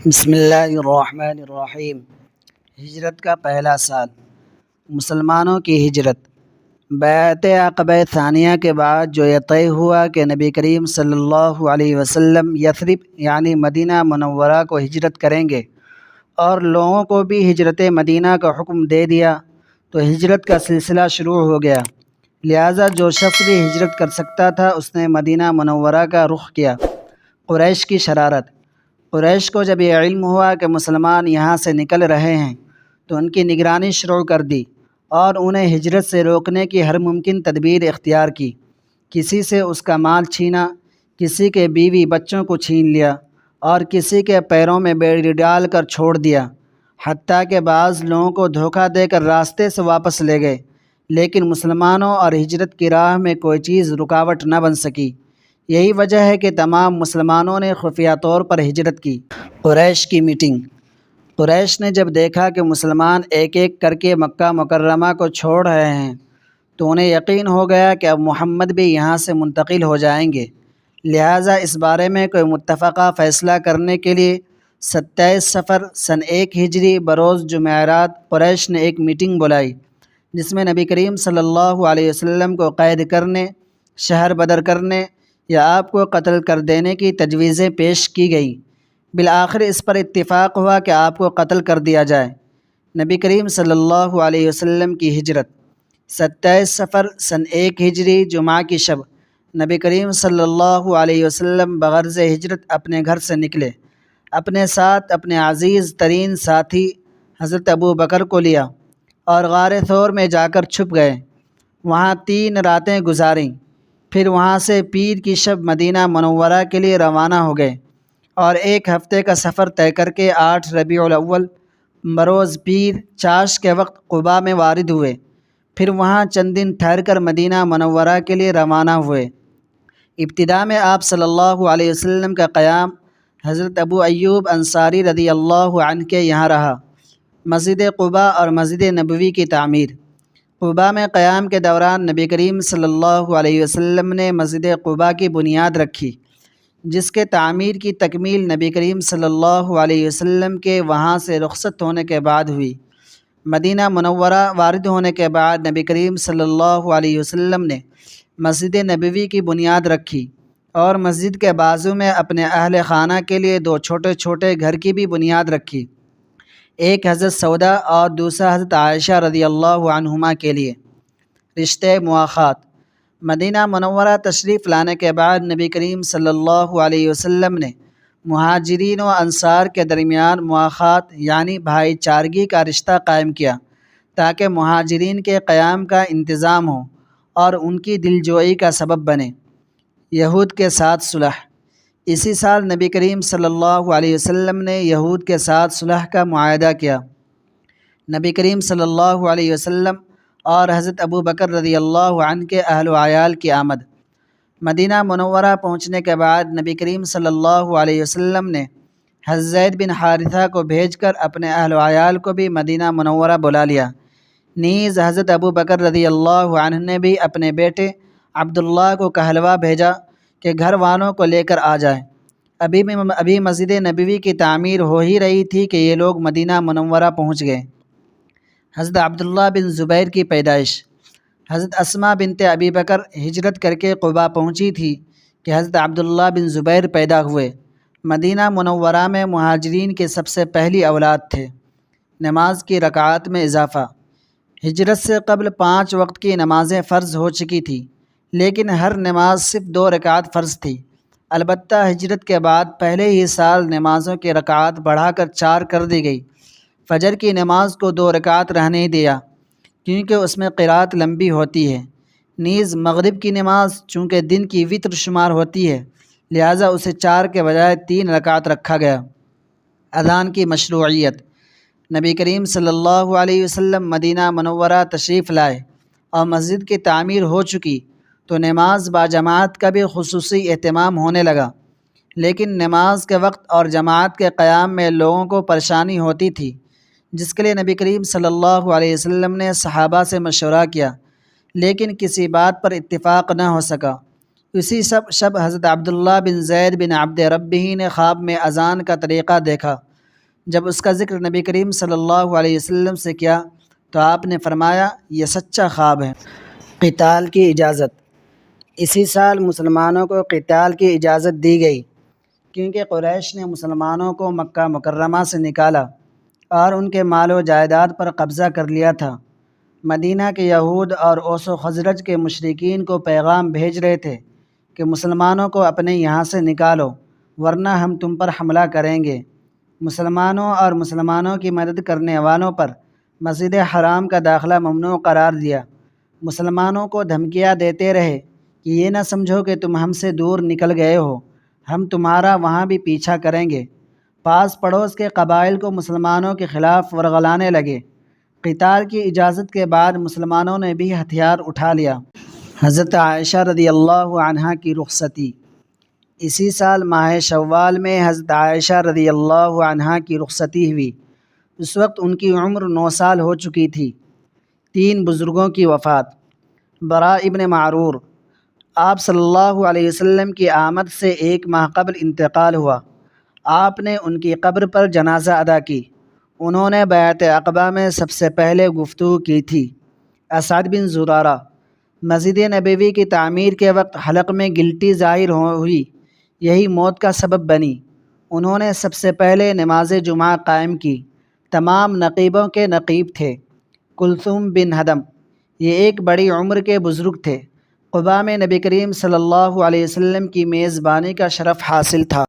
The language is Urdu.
بسم اللہ الرحمن الرحیم۔ ہجرت کا پہلا سال، مسلمانوں کی ہجرت۔ بیعت عقبہ ثانیہ کے بعد جو یہ طے ہوا کہ نبی کریم صلی اللہ علیہ وسلم یثرب یعنی مدینہ منورہ کو ہجرت کریں گے اور لوگوں کو بھی ہجرت مدینہ کا حکم دے دیا تو ہجرت کا سلسلہ شروع ہو گیا۔ لہٰذا جو شخص بھی ہجرت کر سکتا تھا اس نے مدینہ منورہ کا رخ کیا۔ قریش کی شرارت۔ قریش کو جب یہ علم ہوا کہ مسلمان یہاں سے نکل رہے ہیں تو ان کی نگرانی شروع کر دی اور انہیں ہجرت سے روکنے کی ہر ممکن تدبیر اختیار کی۔ کسی سے اس کا مال چھینا، کسی کے بیوی بچوں کو چھین لیا اور کسی کے پیروں میں بیڑی ڈال کر چھوڑ دیا، حتیٰ کہ بعض لوگوں کو دھوکہ دے کر راستے سے واپس لے گئے، لیکن مسلمانوں اور ہجرت کی راہ میں کوئی چیز رکاوٹ نہ بن سکی۔ یہی وجہ ہے کہ تمام مسلمانوں نے خفیہ طور پر ہجرت کی۔ قریش کی میٹنگ۔ قریش نے جب دیکھا کہ مسلمان ایک ایک کر کے مکہ مکرمہ کو چھوڑ رہے ہیں تو انہیں یقین ہو گیا کہ اب محمد بھی یہاں سے منتقل ہو جائیں گے، لہٰذا اس بارے میں کوئی متفقہ فیصلہ کرنے کے لیے 27 صفر سن 1 ہجری بروز جمعرات قریش نے ایک میٹنگ بلائی، جس میں نبی کریم صلی اللہ علیہ وسلم کو قید کرنے، شہر بدر کرنے یا آپ کو قتل کر دینے کی تجویزیں پیش کی گئیں۔ بالآخر اس پر اتفاق ہوا کہ آپ کو قتل کر دیا جائے۔ نبی کریم صلی اللہ علیہ وسلم کی ہجرت۔ 27 صفر سن 1 ہجری جمعہ کی شب نبی کریم صلی اللہ علیہ وسلم بغرض ہجرت اپنے گھر سے نکلے۔ اپنے ساتھ اپنے عزیز ترین ساتھی حضرت ابو بکر کو لیا اور غار ثور میں جا کر چھپ گئے۔ وہاں 3 راتیں گزاریں، پھر وہاں سے پیر کی شب مدینہ منورہ کے لیے روانہ ہو گئے اور 1 ہفتے کا سفر طے کر کے 8 ربیع الاول بروز پیر چاش کے وقت قباء میں وارد ہوئے۔ پھر وہاں چند دن ٹھہر کر مدینہ منورہ کے لیے روانہ ہوئے۔ ابتدا میں آپ صلی اللہ علیہ وسلم کا قیام حضرت ابو ایوب انصاری رضی اللہ عنہ کے یہاں رہا۔ مسجد قباء اور مسجد نبوی کی تعمیر۔ قباء میں قیام کے دوران نبی کریم صلی اللہ علیہ وسلم نے مسجد قباء کی بنیاد رکھی، جس کے تعمیر کی تکمیل نبی کریم صلی اللہ علیہ وسلم کے وہاں سے رخصت ہونے کے بعد ہوئی۔ مدینہ منورہ وارد ہونے کے بعد نبی کریم صلی اللہ علیہ وسلم نے مسجد نبوی کی بنیاد رکھی اور مسجد کے بازو میں اپنے اہل خانہ کے لیے 2 چھوٹے چھوٹے گھر کی بھی بنیاد رکھی، ایک حضرت سودا اور دوسرا حضرت عائشہ رضی اللہ عنہما کے لیے۔ رشتے مواخات۔ مدینہ منورہ تشریف لانے کے بعد نبی کریم صلی اللہ علیہ وسلم نے مہاجرین و انصار کے درمیان مواخات یعنی بھائی چارگی کا رشتہ قائم کیا تاکہ مہاجرین کے قیام کا انتظام ہو اور ان کی دلجوئی کا سبب بنے۔ یہود کے ساتھ صلح۔ اسی سال نبی کریم صلی اللہ علیہ وسلم نے یہود کے ساتھ صلح کا معاہدہ کیا۔ نبی کریم صلی اللہ علیہ وسلم اور حضرت ابو بکر رضی اللہ عنہ کے اہل و عیال کی آمد۔ مدینہ منورہ پہنچنے کے بعد نبی کریم صلی اللہ علیہ وسلم نے حضرت زید بن حارثہ کو بھیج کر اپنے اہل و عیال کو بھی مدینہ منورہ بلا لیا۔ نیز حضرت ابو بکر رضی اللہ عنہ نے بھی اپنے بیٹے عبداللہ کو کہلوا بھیجا کہ گھر والوں کو لے کر آ جائیں۔ ابھی مسجد نبوی کی تعمیر ہو ہی رہی تھی کہ یہ لوگ مدینہ منورہ پہنچ گئے۔ حضرت عبداللہ بن زبیر کی پیدائش۔ حضرت اسماء بنت ابی بکر ہجرت کر کے قباء پہنچی تھی کہ حضرت عبداللہ بن زبیر پیدا ہوئے۔ مدینہ منورہ میں مہاجرین کے سب سے پہلی اولاد تھے۔ نماز کی رکعات میں اضافہ۔ ہجرت سے قبل 5 وقت کی نمازیں فرض ہو چکی تھیں، لیکن ہر نماز صرف 2 رکعات فرض تھی۔ البتہ ہجرت کے بعد پہلے ہی سال نمازوں کی رکعات بڑھا کر 4 کر دی گئی۔ فجر کی نماز کو 2 رکعات رہنے دیا کیونکہ اس میں قرات لمبی ہوتی ہے۔ نیز مغرب کی نماز چونکہ دن کی وتر شمار ہوتی ہے لہٰذا اسے 4 کے بجائے 3 رکعات رکھا گیا۔ اذان کی مشروعیت۔ نبی کریم صلی اللہ علیہ وسلم مدینہ منورہ تشریف لائے اور مسجد کی تعمیر ہو چکی تو نماز باجماعت کا بھی خصوصی اہتمام ہونے لگا، لیکن نماز کے وقت اور جماعت کے قیام میں لوگوں کو پریشانی ہوتی تھی، جس کے لیے نبی کریم صلی اللہ علیہ وسلم نے صحابہ سے مشورہ کیا، لیکن کسی بات پر اتفاق نہ ہو سکا۔ اسی شب حضرت عبداللہ بن زید بن عبد ربہ نے خواب میں اذان کا طریقہ دیکھا جب اس کا ذکر نبی کریم صلی اللہ علیہ وسلم سے کیا تو آپ نے فرمایا یہ سچا خواب ہے۔ قتال کی اجازت۔ اسی سال مسلمانوں کو قتال کی اجازت دی گئی، کیونکہ قریش نے مسلمانوں کو مکہ مکرمہ سے نکالا اور ان کے مال و جائیداد پر قبضہ کر لیا تھا۔ مدینہ کے یہود اور اوس و خزرج کے مشرکین کو پیغام بھیج رہے تھے کہ مسلمانوں کو اپنے یہاں سے نکالو ورنہ ہم تم پر حملہ کریں گے۔ مسلمانوں اور مسلمانوں کی مدد کرنے والوں پر مسجد حرام کا داخلہ ممنوع قرار دیا۔ مسلمانوں کو دھمکیاں دیتے رہے کہ یہ نہ سمجھو کہ تم ہم سے دور نکل گئے ہو، ہم تمہارا وہاں بھی پیچھا کریں گے۔ پاس پڑوس کے قبائل کو مسلمانوں کے خلاف ورغلانے لگے۔ قتال کی اجازت کے بعد مسلمانوں نے بھی ہتھیار اٹھا لیا۔ حضرت عائشہ رضی اللہ عنہا کی رخصتی۔ اسی سال ماہ شوال میں حضرت عائشہ رضی اللہ عنہا کی رخصتی ہوئی۔ اس وقت ان کی عمر 9 سال ہو چکی تھی۔ 3 بزرگوں کی وفات۔ براء ابن معرور، آپ صلی اللہ علیہ وسلم کی آمد سے 1 ماہ قبل انتقال ہوا۔ آپ نے ان کی قبر پر جنازہ ادا کی۔ انہوں نے بیعت عقبہ میں سب سے پہلے گفتگو کی تھی۔ اسعد بن زرارہ، مسجد نبوی کی تعمیر کے وقت حلق میں گلٹی ظاہر ہوئی، یہی موت کا سبب بنی۔ انہوں نے سب سے پہلے نماز جمعہ قائم کی۔ تمام نقیبوں کے نقیب تھے۔ کلثوم بن ہدم، یہ ایک بڑی عمر کے بزرگ تھے۔ قباء میں نبی کریم صلی اللہ علیہ وسلم کی میزبانی کا شرف حاصل تھا۔